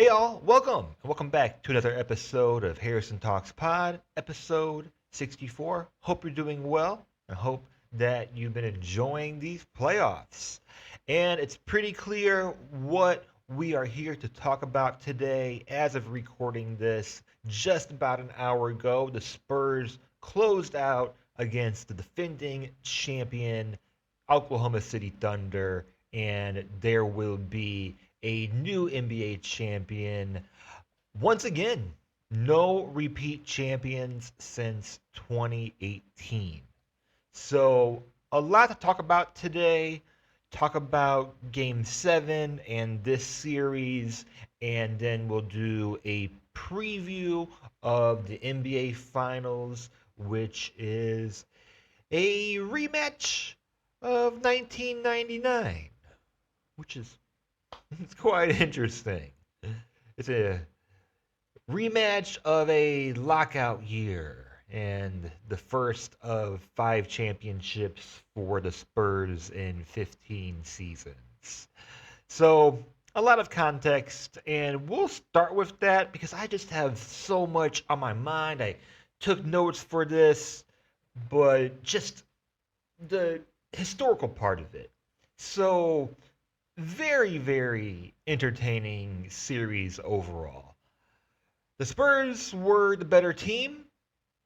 Hey y'all, welcome back to another episode of Harrison Talks Pod, episode 64. Hope you're doing well and hope that you've been enjoying these playoffs. And it's pretty clear what we are here to talk about today. As of recording this, just about an hour ago, the Spurs closed out against the defending champion Oklahoma City Thunder, and there will be a new NBA champion. Once again, no repeat champions since 2018. So, a lot to talk about today. Talk about game 7 and this series, and then we'll do a preview of the NBA Finals, which is a rematch of 1999, which is it's quite interesting. It's a rematch of a lockout year and the first of 5 championships for the Spurs in 15 seasons. So, a lot of context, and we'll start with that because I just have so much on my mind. I took notes for this, but just the historical part of it. So, very, very entertaining series overall. The Spurs were the better team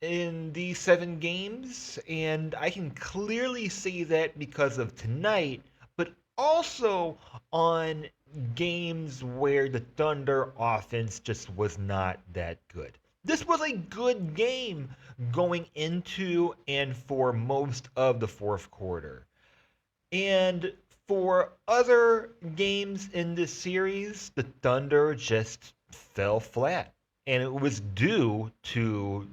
in these 7 games, and I can clearly see that because of tonight, but also on games where the Thunder offense just was not that good. This was a good game going into and for most of the fourth quarter. And for other games in this series, the Thunder just fell flat. And it was due to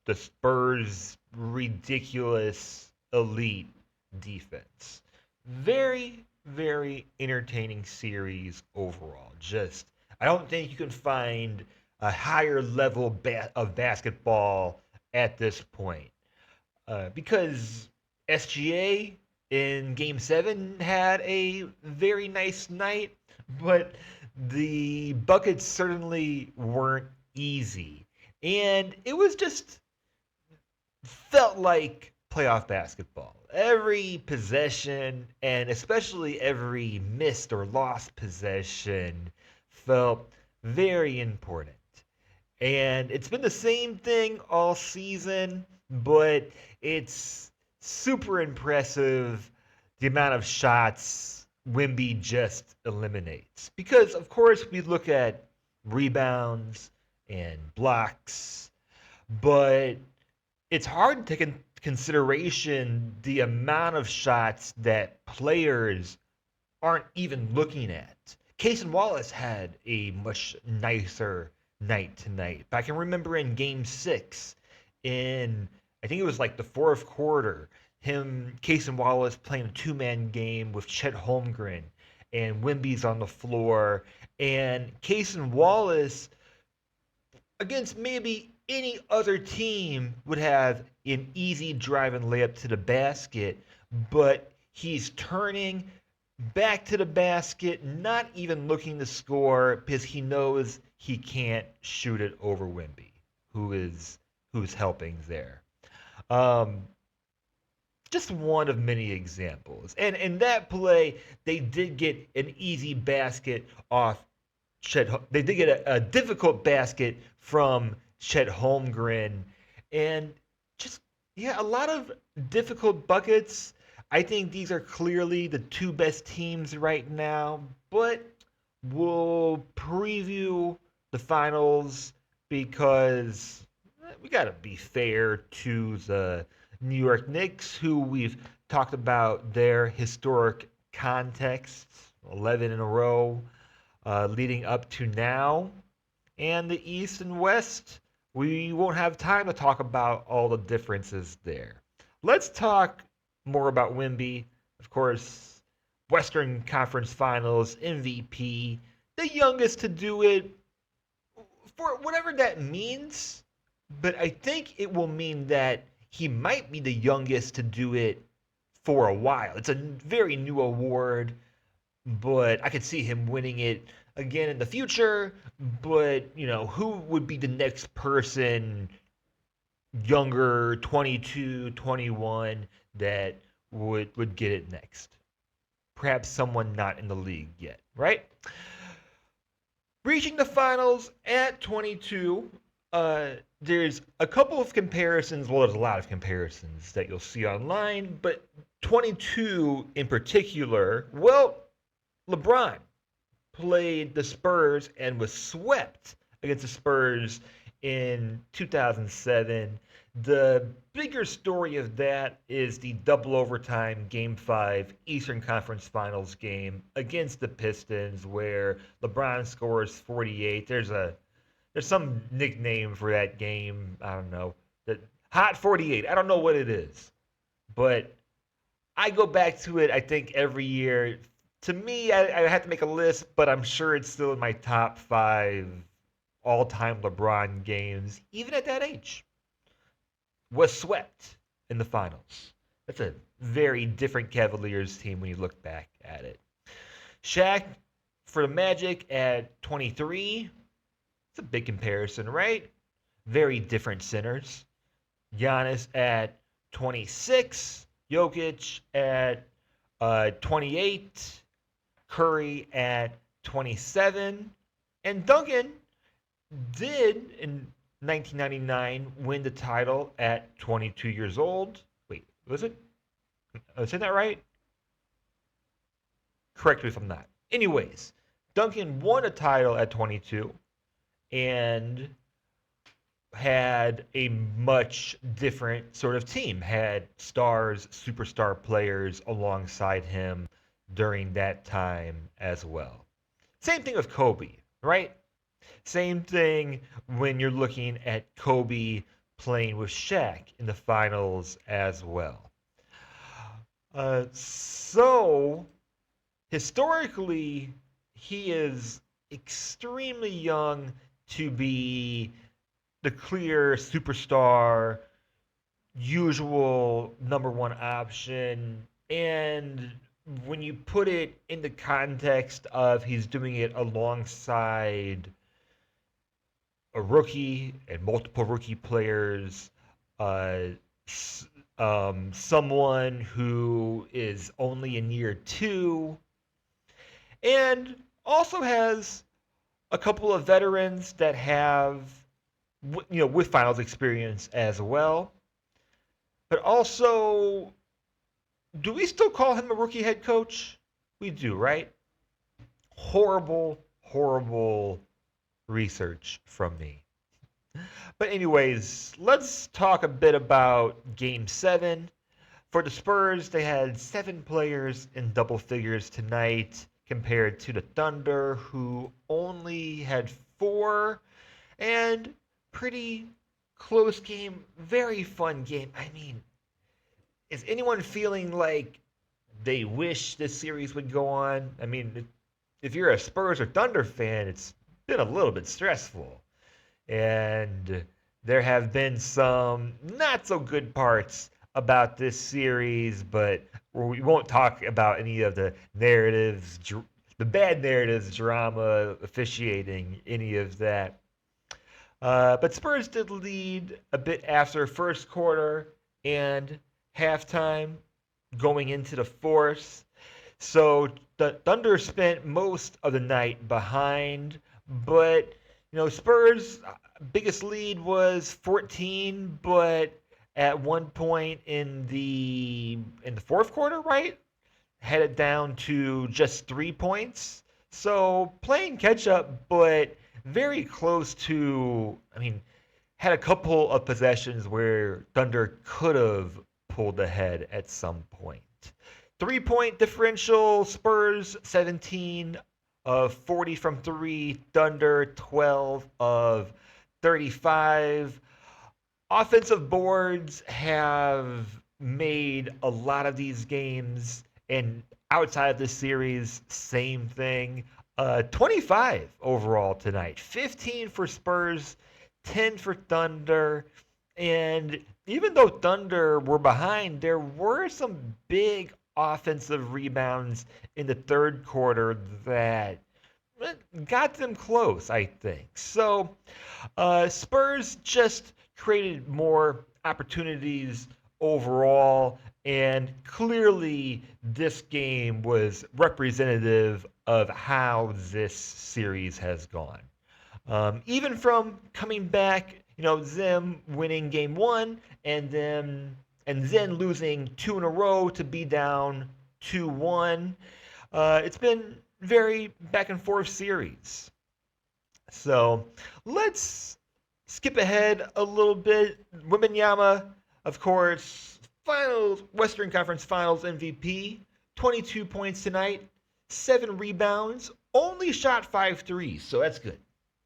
the Spurs' ridiculous elite defense. Very, very entertaining series overall. I don't think you can find a higher level of basketball at this point. Because SGA in game 7 had a very nice night, but the buckets certainly weren't easy. And it was just felt like playoff basketball. Every possession, and especially every missed or lost possession, felt very important. And it's been the same thing all season, but it's super impressive the amount of shots Wemby just eliminates. Because, of course, we look at rebounds and blocks, but it's hard to take in consideration the amount of shots that players aren't even looking at. Cason Wallace had a much nicer night tonight. But I can remember in game 6, I think it was like the fourth quarter, Cason Wallace playing a 2-man game with Chet Holmgren, and Wemby's on the floor, and Cason Wallace against maybe any other team would have an easy drive and layup to the basket, but he's turning back to the basket, not even looking to score because he knows he can't shoot it over Wemby, who's helping there. Just one of many examples. And in that play, they did get an easy basket off They did get a difficult basket from Chet Holmgren. And just, yeah, a lot of difficult buckets. I think these are clearly the 2 best teams right now. But we'll preview the finals because we got to be fair to the New York Knicks, who we've talked about their historic contexts, 11 in a row leading up to now. And the East and West, we won't have time to talk about all the differences there. Let's talk more about Wemby. Of course, Western Conference Finals MVP, the youngest to do it, for whatever that means. But I think it will mean that he might be the youngest to do it for a while. It's a very new award, but I could see him winning it again in the future, but who would be the next person younger, 22, 21, that would get it next? Perhaps someone not in the league yet, right? Reaching the finals at 22, there's a couple of comparisons. Well, there's a lot of comparisons that you'll see online, but 22 in particular, well, LeBron played the Spurs and was swept against the Spurs in 2007. The bigger story of that is the double overtime Game 5 Eastern Conference Finals game against the Pistons, where LeBron scores 48. There's some nickname for that game. I don't know. The Hot 48. I don't know what it is. But I go back to it, I think, every year. To me, I have to make a list, but I'm sure it's still in my top 5 all-time LeBron games, even at that age. Was swept in the finals. That's a very different Cavaliers team when you look back at it. Shaq for the Magic at 23. It's a big comparison, right? Very different centers. Giannis at 26. Jokic at 28. Curry at 27. And Duncan did, in 1999, win the title at 22 years old. Wait, was it? Is that right? Correct me if I'm not. Anyways, Duncan won a title at 22 and had a much different sort of team. Had stars, superstar players alongside him during that time as well. Same thing with Kobe, right? Same thing when you're looking at Kobe playing with Shaq in the finals as well. So, historically, he is extremely young to be the clear superstar, usual number one option. And when you put it in the context of he's doing it alongside a rookie and multiple rookie players, someone who is only in year 2, and also has a couple of veterans that have, with finals experience as well. But also, do we still call him a rookie head coach? We do, right? Horrible, horrible research from me. But anyways, let's talk a bit about Game 7. For the Spurs, they had 7 players in double figures tonight compared to the Thunder, who only had 4. And pretty close game, very fun game. I mean, is anyone feeling like they wish this series would go on? I mean, if you're a Spurs or Thunder fan, it's been a little bit stressful. And there have been some not so good parts about this series, but we won't talk about any of the narratives, the bad narratives, drama, officiating, any of that. But Spurs did lead a bit after first quarter and halftime going into the fourth. So the Thunder spent most of the night behind, but Spurs' biggest lead was 14, but at one point in the fourth quarter, right, headed down to just 3 points. So playing catch up, but very close to. I mean, had a couple of possessions where Thunder could have pulled ahead at some point. 3-point differential, Spurs 17 of 40 from 3, Thunder 12 of 35. Offensive boards have made a lot of these games, and outside of this series, same thing. 25 overall tonight. 15 for Spurs, 10 for Thunder. And even though Thunder were behind, there were some big offensive rebounds in the third quarter that got them close, I think. So Spurs just created more opportunities overall, and clearly this game was representative of how this series has gone. Even from coming back, them winning game one and then losing two in a row to be down 2-1. It's been very back and forth series. So let's skip ahead a little bit. Wembanyama, of course, Finals Western Conference Finals MVP, 22 points tonight, 7 rebounds, only shot 5 threes, so that's good.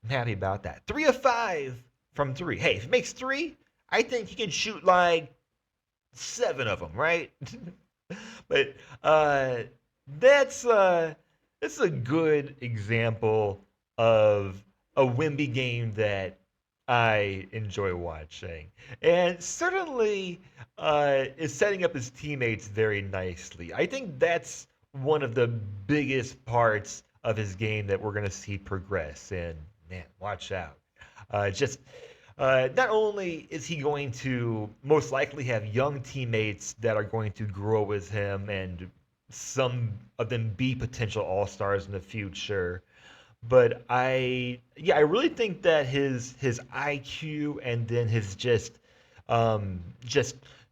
I'm happy about that. 3 of 5 from 3. Hey, if he makes 3, I think he can shoot like 7 of them, right? But that's a good example of a Wemby game that I enjoy watching, and certainly is setting up his teammates very nicely. I think that's one of the biggest parts of his game that we're going to see progress. And man, watch out! Just not only is he going to most likely have young teammates that are going to grow with him, and some of them be potential all-stars in the future, but I really think that his IQ and then his just some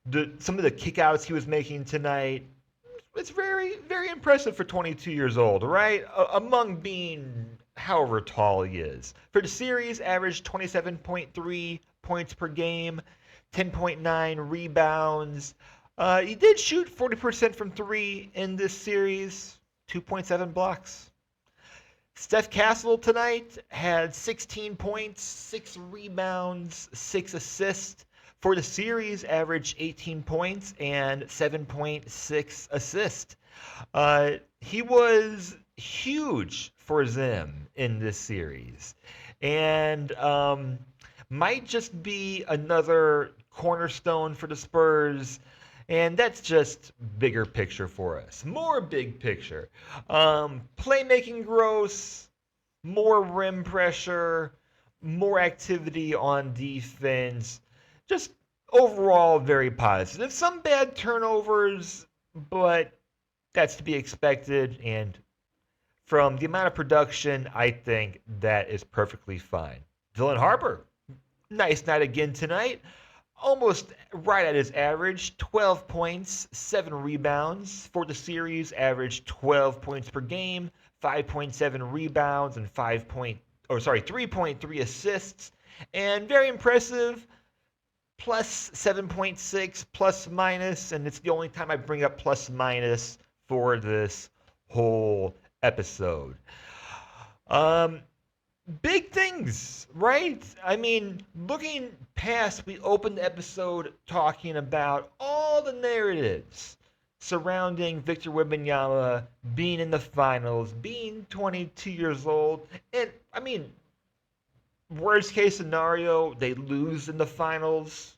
of the kickouts he was making tonight, it's very very impressive for 22 years old, right? Among being however tall he is. For the series, averaged 27.3 points per game, 10.9 rebounds. He did shoot 40% from 3 in this series, 2.7 blocks. Steph Castle tonight had 16 points, 6 rebounds, 6 assists. For the series, averaged 18 points and 7.6 assists. He was huge for them in this series, and might just be another cornerstone for the Spurs. And that's just bigger picture for us. More big picture. Playmaking gross, more rim pressure, more activity on defense. Just overall very positive. Some bad turnovers, but that's to be expected. And from the amount of production, I think that is perfectly fine. Dylan Harper, nice night again tonight. Almost right at his average, 12 points, 7 rebounds. For the series, averaged 12 points per game, 5.7 rebounds, and 3.3 assists. And very impressive, plus 7.6, plus minus, and it's the only time I bring up plus minus for this whole episode. Big things, right? I mean, looking past, we opened the episode talking about all the narratives surrounding Victor Wembanyama being in the finals, being 22 years old. And, I mean, worst case scenario, they lose in the finals.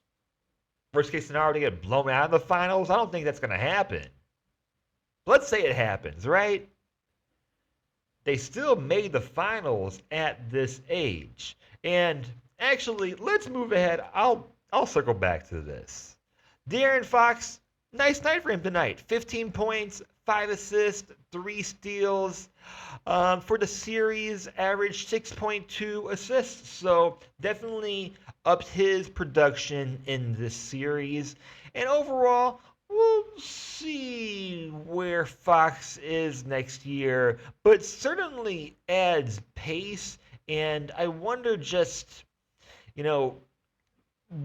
Worst case scenario, they get blown out in the finals. I don't think that's going to happen. Let's say it happens, right? They still made the finals at this age. And actually, let's move ahead. I'll circle back to this. De'Aaron Fox, nice night for him tonight. 15 points, 5 assists, 3 steals. For the series, averaged 6.2 assists. So definitely upped his production in this series. And overall, we'll see where Fox is next year, but certainly adds pace. And I wonder just,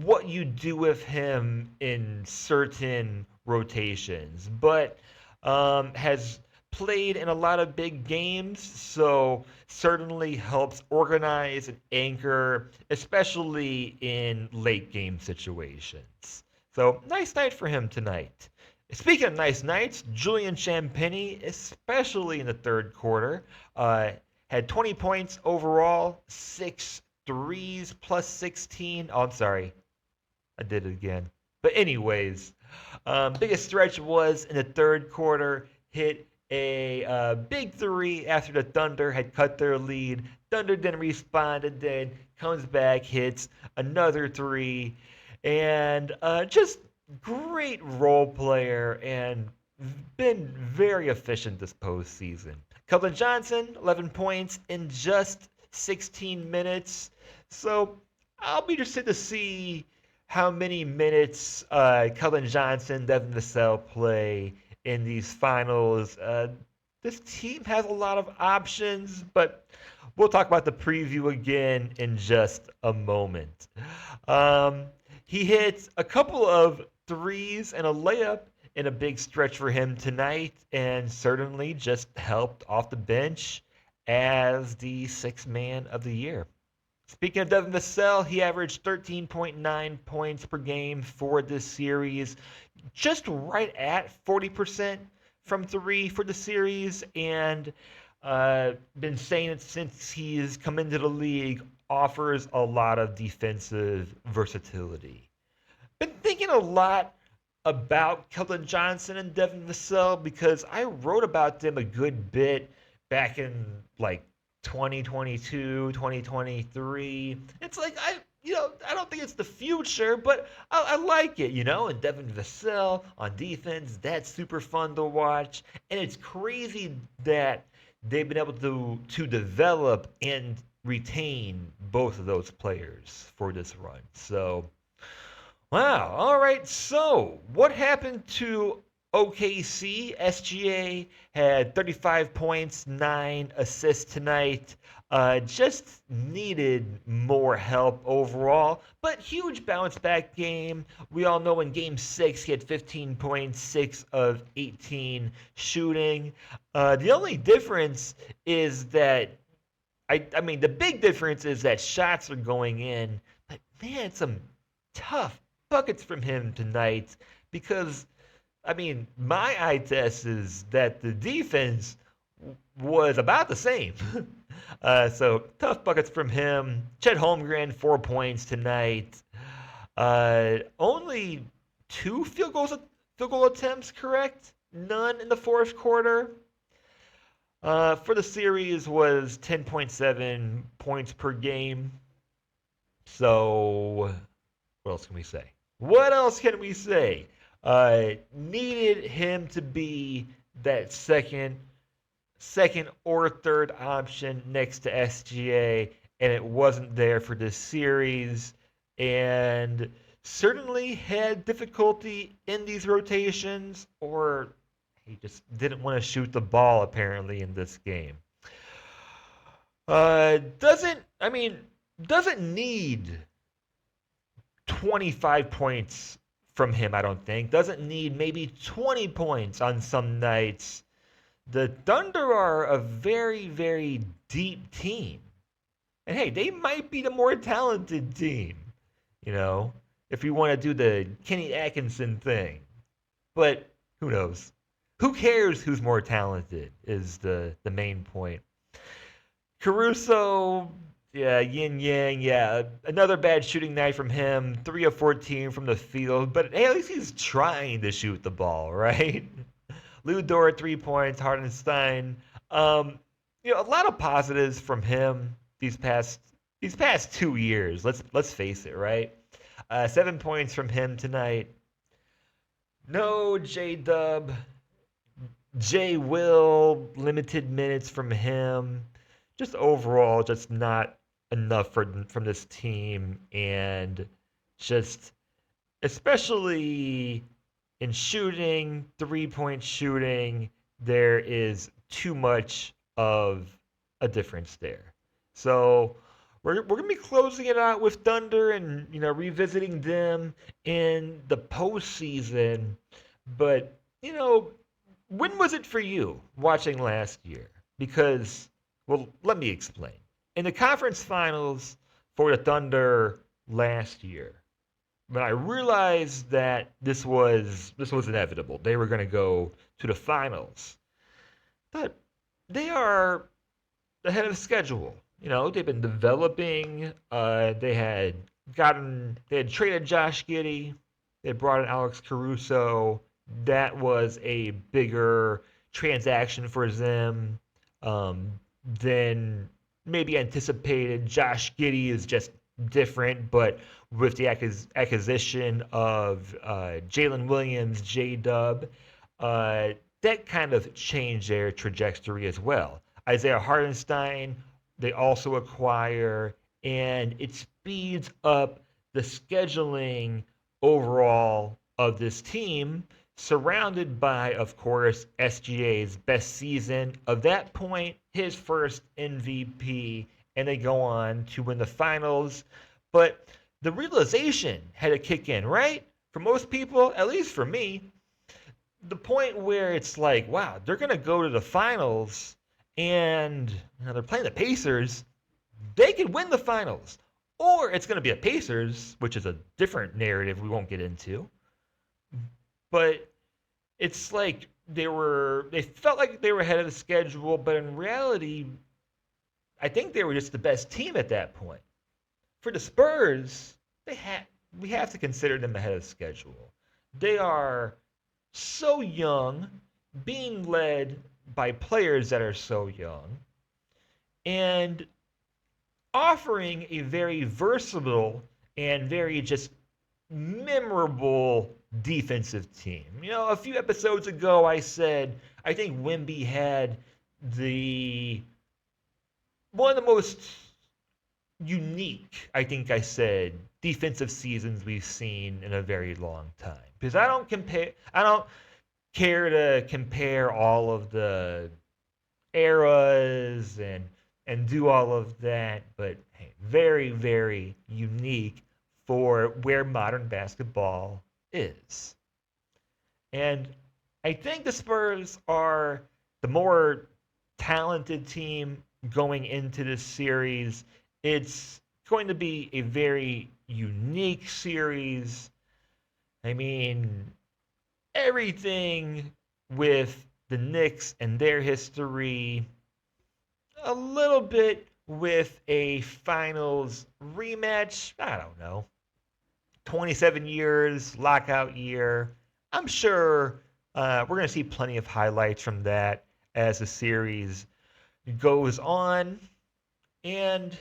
what you do with him in certain rotations. But has played in a lot of big games, so certainly helps organize and anchor, especially in late game situations. So, nice night for him tonight. Speaking of nice nights, Julian Champagnie, especially in the third quarter, had 20 points overall, 6 threes plus 16. Oh, I'm sorry. I did it again. But anyways, biggest stretch was in the third quarter, hit a big three after the Thunder had cut their lead. Thunder didn't respond, and then comes back, hits another three, and just great role player and been very efficient this postseason. Keldon Johnson, 11 points in just 16 minutes. So I'll be interested to see how many minutes Keldon Johnson, Devin Vassell play in these finals. This team has a lot of options, but we'll talk about the preview again in just a moment. He hit a couple of threes and a layup in a big stretch for him tonight, and certainly just helped off the bench as the sixth man of the year. Speaking of Devin Vassell, he averaged 13.9 points per game for this series, just right at 40% from three for the series, and been saying it since he's come into the league, offers a lot of defensive versatility. Been thinking a lot about Keldon Johnson and Devin Vassell because I wrote about them a good bit back in like 2022, 2023. It's like I don't think it's the future, but I like it, And Devin Vassell on defense, that's super fun to watch, and it's crazy that they've been able to develop and retain both of those players for this run. So, wow. All right. So, what happened to OKC? SGA had 35 points, 9 assists tonight. Just needed more help overall, but huge bounce back game. We all know in game 6 he had 15 points, 6 of 18 shooting. The only difference is that I mean the big difference is that shots are going in, but man, some tough buckets from him tonight because I mean, my eye test is that the defense was about the same. So tough buckets from him. Chet Holmgren, 4 points tonight. Only 2 field goal attempts, correct? None in the fourth quarter. For the series was 10.7 points per game. So what else can we say? What else can we say? Needed him to be that second or third option next to SGA, and it wasn't there for this series. And certainly had difficulty in these rotations, or he just didn't want to shoot the ball apparently in this game. Doesn't need 25 points from him, I don't think. Doesn't need maybe 20 points on some nights. The Thunder are a very, very deep team. And hey, they might be the more talented team, if you want to do the Kenny Atkinson thing. But who knows? Who cares who's more talented is the main point. Caruso, yeah, yin yang, yeah. Another bad shooting night from him. 3 of 14 from the field, but hey, at least he's trying to shoot the ball, right? Lou Dort, 3 points. Hardenstein, a lot of positives from him these past 2 years. Let's face it, right? 7 points from him tonight. No J-Dub. J. Will, limited minutes from him. Just overall, just not enough from this team, and just especially in shooting, 3-point shooting, there is too much of a difference there. So we're gonna be closing it out with Thunder and revisiting them in the postseason. But when was it for you watching last year? Because, well, let me explain. In the conference finals for the Thunder last year, when I realized that this was inevitable, they were going to go to the finals. But they are ahead of schedule. They've been developing. They had traded Josh Giddey. They brought in Alex Caruso. That was a bigger transaction for them than maybe anticipated. Josh Giddey is just different, but with the acquisition of Jalen Williams, J-Dub, that kind of changed their trajectory as well. Isaiah Hartenstein, they also acquire, and it speeds up the scheduling overall of this team, surrounded by, of course, SGA's best season. Of that point, his first MVP, and they go on to win the finals. But the realization had to kick in, right? For most people, at least for me, the point where it's like, wow, they're going to go to the finals and they're playing the Pacers. They could win the finals. Or it's going to be a Pacers, which is a different narrative we won't get into. But it's like they felt like they were ahead of the schedule, but in reality, I think they were just the best team at that point. For the Spurs, we have to consider them ahead of schedule. They are so young, being led by players that are so young, and offering a very versatile and very just memorable defensive team. A few episodes ago I said I think Wemby had one of the most unique, I think I said, defensive seasons we've seen in a very long time. Because I don't care to compare all of the eras and do all of that, but hey, very, very unique for where modern basketball is. And I think the Spurs are the more talented team going into this series. It's going to be a very unique series. I mean, everything with the Knicks and their history, a little bit with a finals rematch. I don't know. 27 years, lockout year. I'm sure we're going to see plenty of highlights from that as the series goes on. And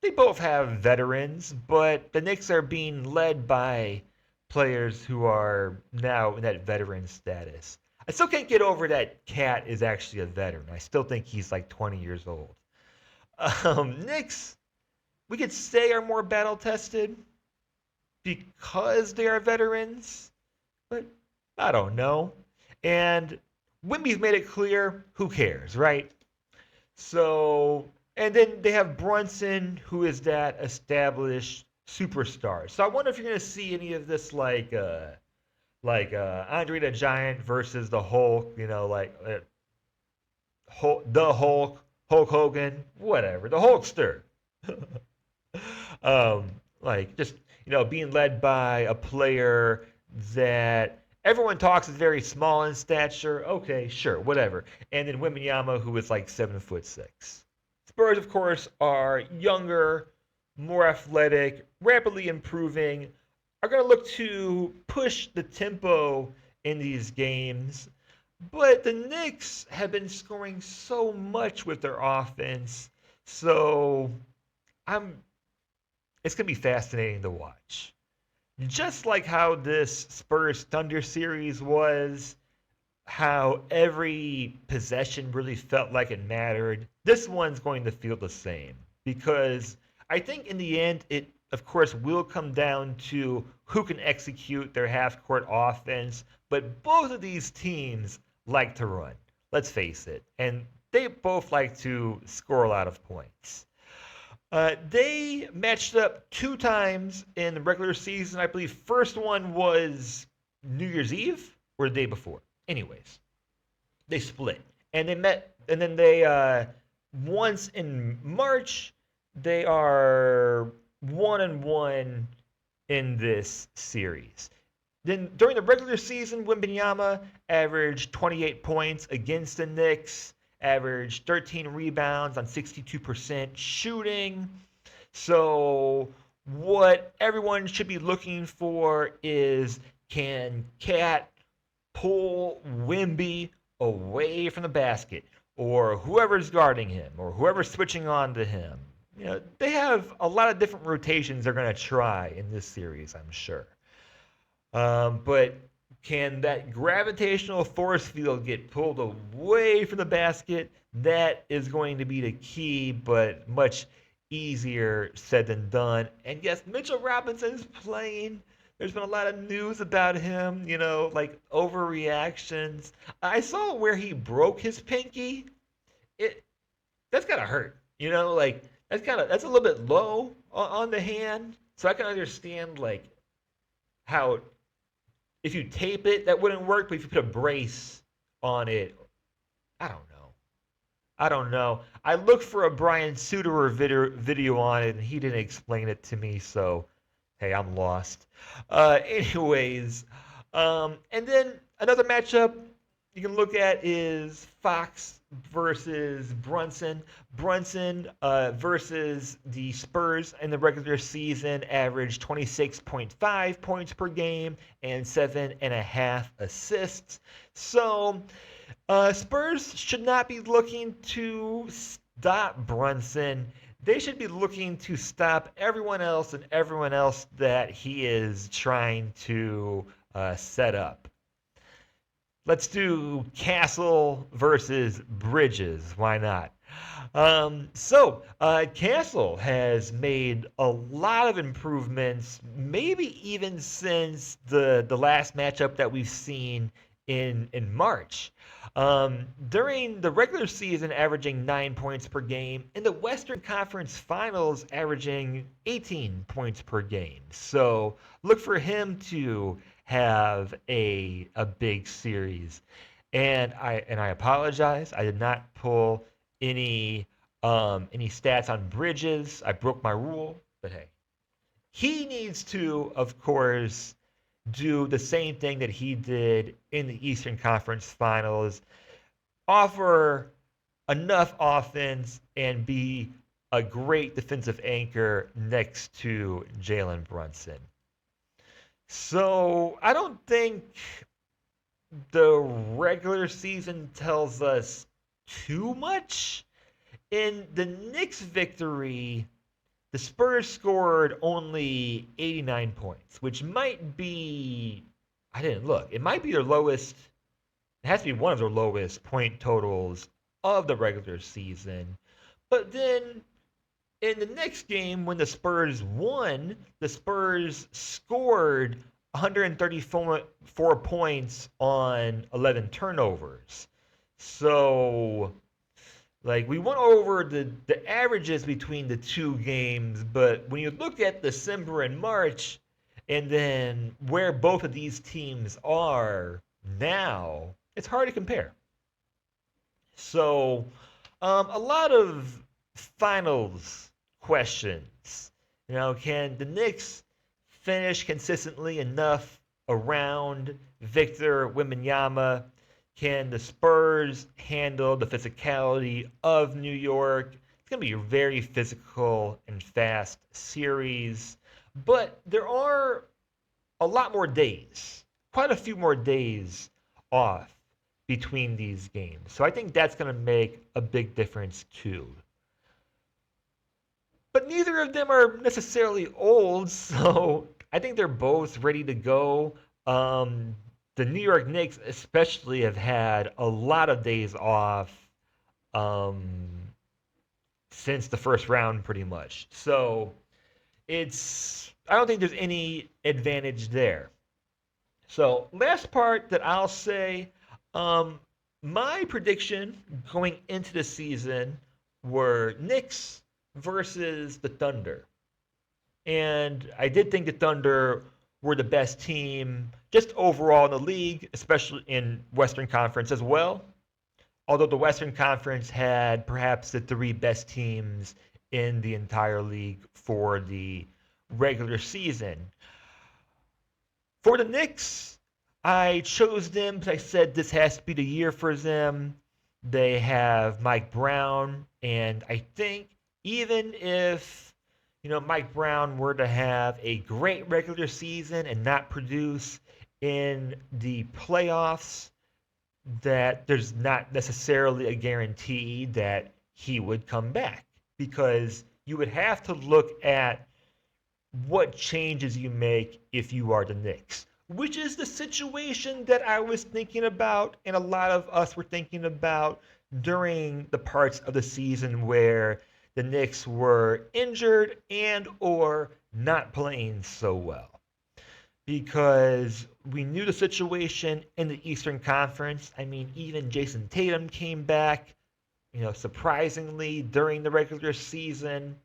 they both have veterans, but the Knicks are being led by players who are now in that veteran status. I still can't get over that Cat is actually a veteran. I still think he's like 20 years old. Knicks, we could say, are more battle tested because they are veterans, but I don't know. And Wemby's made it clear, who cares, right? So, and then they have Brunson, who is that established superstar. So I wonder if you're going to see any of this like Andre the Giant versus the Hulk, the Hulk, Hulk Hogan, whatever, the Hulkster. Just being led by a player that everyone talks is very small in stature. Okay, sure, whatever. And then Wembanyama, who is like 7'6". Spurs, of course, are younger, more athletic, rapidly improving, are going to look to push the tempo in these games. But the Knicks have been scoring so much with their offense, so it's going to be fascinating to watch. Just like how this Spurs Thunder series was, how every possession really felt like it mattered, this one's going to feel the same. Because I think in the end, it, of course, will come down to who can execute their half-court offense. But both of these teams like to run. Let's face it. And they both like to score a lot of points. They matched up 2 times in the regular season. I believe first one was New Year's Eve or the day before. Anyways, they split. And they met, and then they, once in March, they are 1-1 in this series. Then during the regular season, Wembanyama averaged 28 points against the Knicks, averaged 13 rebounds on 62% shooting. So what everyone should be looking for is, can Cat pull Wemby away from the basket, or whoever's guarding him, or whoever's switching on to him. They have a lot of different rotations they're going to try in this series, I'm sure. But can that gravitational force field get pulled away from the basket? That is going to be the key, but much easier said than done. And yes, Mitchell Robinson is playing. There's been a lot of news about him, like overreactions. I saw where he broke his pinky. That's gotta hurt, like that's a little bit low on the hand. So I can understand like how if you tape it, that wouldn't work, but if you put a brace on it, I don't know. I looked for a Brian Suterer video on it, and he didn't explain it to me, so hey, I'm lost. Anyways, and then another matchup you can look at is Fox versus Brunson. Brunson versus the Spurs in the regular season averaged 26.5 points per game and 7.5 assists. So Spurs should not be looking to stop Brunson. They should be looking to stop everyone else and everyone else that he is trying to set up. Let's do Castle versus Bridges. Why not? Castle has made a lot of improvements, maybe even since the last matchup that we've seen in March. During the regular season, averaging 9 points per game. In the Western Conference Finals, averaging 18 points per game. So look for him to have a big series. And I apologize. I did not pull any stats on Bridges. I broke my rule, but hey. He needs to, of course, do the same thing that he did in the Eastern Conference Finals. Offer enough offense and be a great defensive anchor next to Jalen Brunson. So I don't think the regular season tells us too much. In the Knicks victory, the Spurs scored only 89 points, which might be, I didn't look, it might be their lowest, it has to be one of their lowest point totals of the regular season. But then in the next game, when the Spurs won, the Spurs scored 134 points on 11 turnovers. So, like, we went over the averages between the two games, but when you look at December and March, and then where both of these teams are now, it's hard to compare. So, a lot of finals questions. Can the Knicks finish consistently enough around Victor Wembanyama? Can the Spurs handle the physicality of New York? It's going to be a very physical and fast series, but there are a lot more days, quite a few more days off between these games. So I think that's going to make a big difference too. But neither of them are necessarily old, so I think they're both ready to go. The New York Knicks especially have had a lot of days off since the first round pretty much. So I don't think there's any advantage there. So last part that I'll say, my prediction going into the season were Knicks versus the Thunder. And I did think the Thunder were the best team just overall in the league, especially in Western Conference as well. Although the Western Conference had perhaps the three best teams in the entire league for the regular season. For the Knicks, I chose them because I said this has to be the year for them. They have Mike Brown, and I think even if Mike Brown were to have a great regular season and not produce in the playoffs that there's not necessarily a guarantee that he would come back, because you would have to look at what changes you make if you are the Knicks, which is the situation that I was thinking about and a lot of us were thinking about during the parts of the season where the Knicks were injured and or not playing so well. Because we knew the situation in the Eastern Conference. I mean, even Jason Tatum came back, surprisingly during the regular season.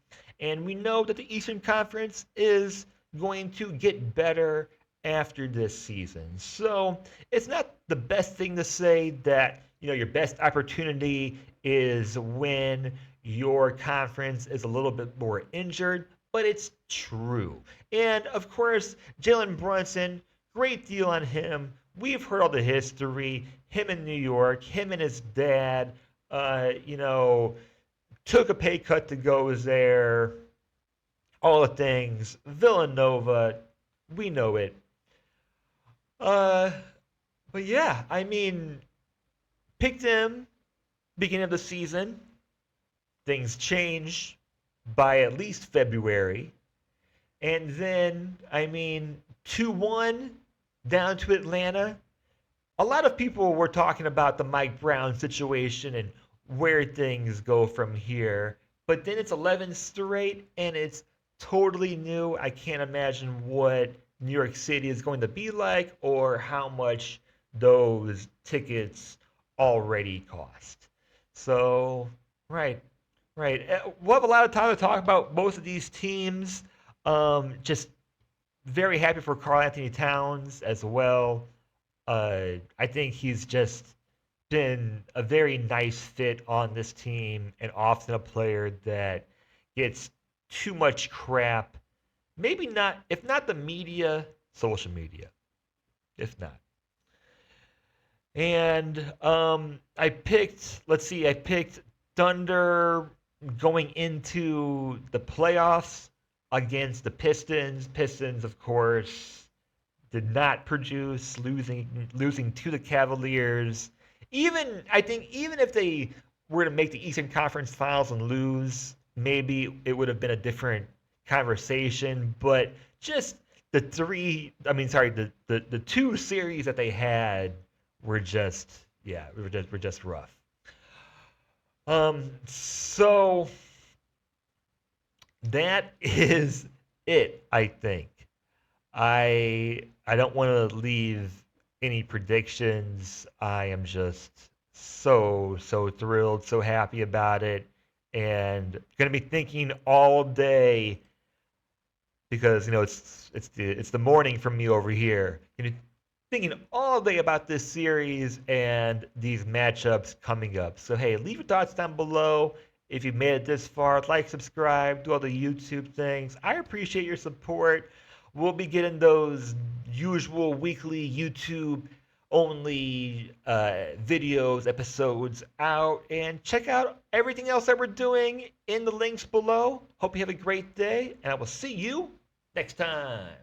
And we know that the Eastern Conference is going to get better after this season. So it's not the best thing to say that, your best opportunity is when your conference is a little bit more injured, but it's true. And of course, Jalen Brunson, great deal on him. We've heard all the history, him in New York, him and his dad, took a pay cut to go there, all the things. Villanova, we know it. But yeah, I mean, picked him beginning of the season. Things changed by at least February. And then, 2-1 down to Atlanta. A lot of people were talking about the Mike Brown situation and where things go from here. But then it's 11 straight, and it's totally new. I can't imagine what New York City is going to be like or how much those tickets already cost. So, right. We'll have a lot of time to talk about both of these teams. Just very happy for Karl Anthony Towns as well. I think he's just been a very nice fit on this team and often a player that gets too much crap. Maybe not, if not the media, social media. If not. And I picked Thunder going into the playoffs against the Pistons. Pistons, of course, did not produce, losing to the Cavaliers. I think even if they were to make the Eastern Conference Finals and lose, maybe it would have been a different conversation. But just the two series that they had were just rough. So that is it, I think. I don't want to leave any predictions. I am just so thrilled, so happy about it, and going to be thinking all day because it's the morning for me over here. Thinking all day about this series and these matchups coming up. So hey, leave your thoughts down below. If you've made it this far, like, subscribe, do all the YouTube things. I appreciate your support. We'll be getting those usual weekly YouTube only videos, episodes out, and check out everything else that we're doing in the links below. Hope you have a great day, and I will see you next time.